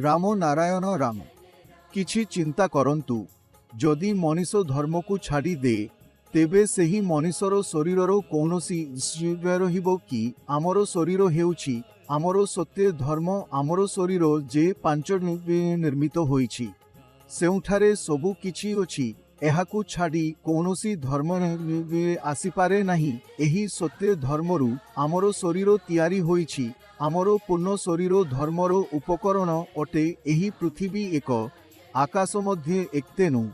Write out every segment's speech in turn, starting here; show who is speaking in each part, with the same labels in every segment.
Speaker 1: राम नारायण राम किछि चिंता करंतु जदि मनीष धर्म को छाड़ी दे तेबे सेही मनीषर शरीरर कौनसी रहिबो कि आमर शरीर हेउछि आमर सत्य धर्म आमर शरीर जे पांच निर्मित होइछि सेउठारे सबु किछि अछि एहाकु छाड़ी कौनसी धर्म आसीपारे नाही। एही सत्य धर्मरु आमर शरीर तैयारी होइछि आमर पूर्ण शरीर धर्मर उपकरण अटे। एही पृथ्वी एक आकाश मध्ये एक तेनु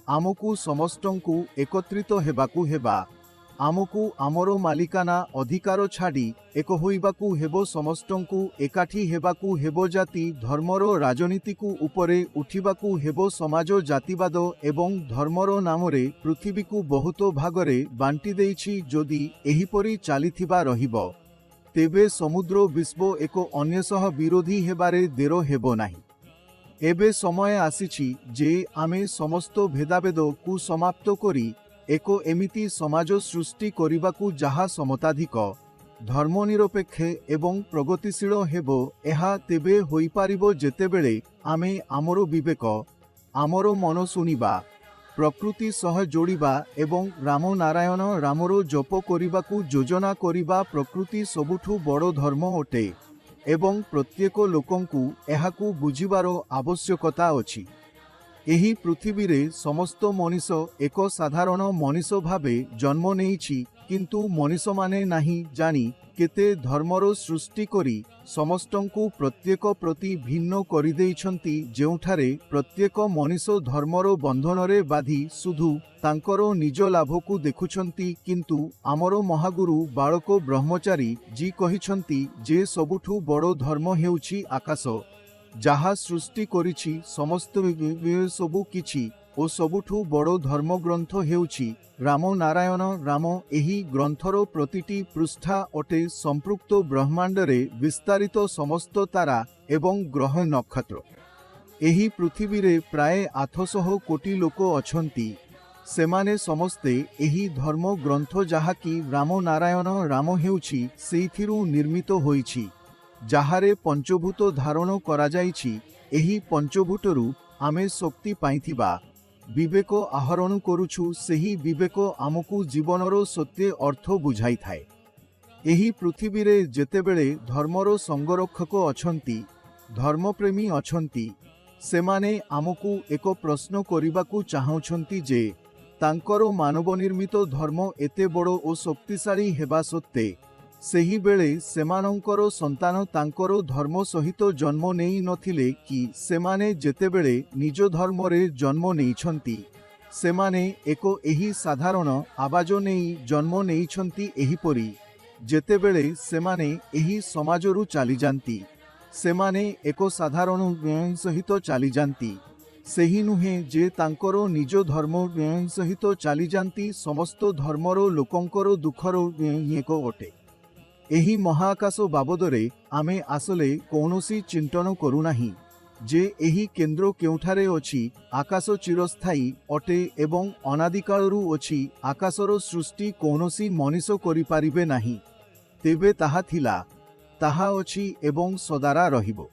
Speaker 1: आमकु समस्तंकु एकत्रित हेबाकु हेबा आमकु आमर मालिकाना अधिकार छाड़ी एक होइबाकु हेबो समस्तंकु एकाठी हेबाकु हेबो जाति धर्मर राजनीतिकु उपरे उठिबाकु हेबो समाज जातिवाद एवं धर्मर नामरे पृथ्वीकु बहुत भागरे बांटी देइछि। जदि एहिपरि चालिथिबा रहिबो तेबे समुद्र विश्व एक अन्य सह विरोधी हेबारे देरो हेबो नाही। एबे समय आसीछि जे आमे समस्त भेदाभेद को समाप्त करी एक एमिति समाज सृष्टि करिबाकु जहा समताधिक धर्मनिरपेक्ष एवं प्रगतिशील हेबो। एहा तेबे होई पारिबो जेतेबेले आमे आमर विवेक आमर मन सुनिबा प्रकृति सह जोड़िबा एवं राम नारायण रामर जप करिबाकु योजना करिबा। प्रकृति सबुठु बड़ धर्म अटे एवं प्रत्येक लोकंकु एहाकु बुझिबार आवश्यकता अछि। एही पृथ्वी रे समस्त मनीष एक साधारण मनीष भावे जन्म नेइछि किंतु मनीष माने नाही जानी केते धर्मर सृष्टि करी समस्तंकु प्रत्येक प्रति भिन्न करि देइछन्ति जेउठारे प्रत्येक मनीष धर्मर बंधनरे बाधी सुधु तांकर निज लाभकु देखुछन्ति। किंतु आमर महागुरु बालक ब्रह्मचारी जी कहिछन्ति जे सबुठु बड़ धर्म हेउछि आकाश जहा सृष्टि करिछि समस्त सबु किछि ओ सबुठु बड़ धर्म ग्रंथ हेउछि राम नारायण राम। एही ग्रंथर प्रतिटी पृष्ठा अटे संपृक्त ब्रह्मांड रे विस्तारित समस्त तारा एवं ग्रह नक्षत्र। एही पृथ्वी रे प्राय 800 कोटी लोक अछंती सेमाने समस्ते एही धर्म ग्रंथ जहाकी राम नारायण राम हेउछि सेइथिरु निर्मित होइछि जाहारे पंचभूत धारण करा जाइछि। एही पंचभूतरु आमे शक्ति पाइथिबा विवेक आहरण करुछु सेही विवेक आमकु जीवनर सत्य अर्थ बुझाई थाए। एही पृथ्वी रे जेतेबेले धर्मर संगरक्षक अछंती धर्मप्रेमी अछंती सेमाने आमकु एक प्रश्न करिबाकु चाहुछंती जे तांकर मानव निर्मित धर्म एते बड़ ओ शक्तिशाली हेबा सत्ते सेही बेले सेमानंकर संतान तांकर धर्म सहित जन्म नेई नथिले कि सेमाने जेतेबेले निज धर्म रे जन्म नेइछंती सेमाने एक एही साधारण आवाज नेई जन्म नेइछंती। एहीपरि जेतेबेले सेमाने एही समाजरु चली जांती सेमाने एक साधारण सहित चली जांती सेही नुहे जे तांकर निज धर्म सहित चली जांती समस्त धर्मर लोकंकर दुखर एक अटे। एही महाकाश बाबदरे आमे आसले कौनसी चिंतन करूनाही जे एही केन्द्र केउठारे अछि आकाश चिरस्थायी अटे एवं अनादिकालरू अछि आकाशर सृष्टि कौनसी मनीष करि पारिबे नाही। तेबे ताहा थिला ताहा अछि एवं सदारा रहिबो।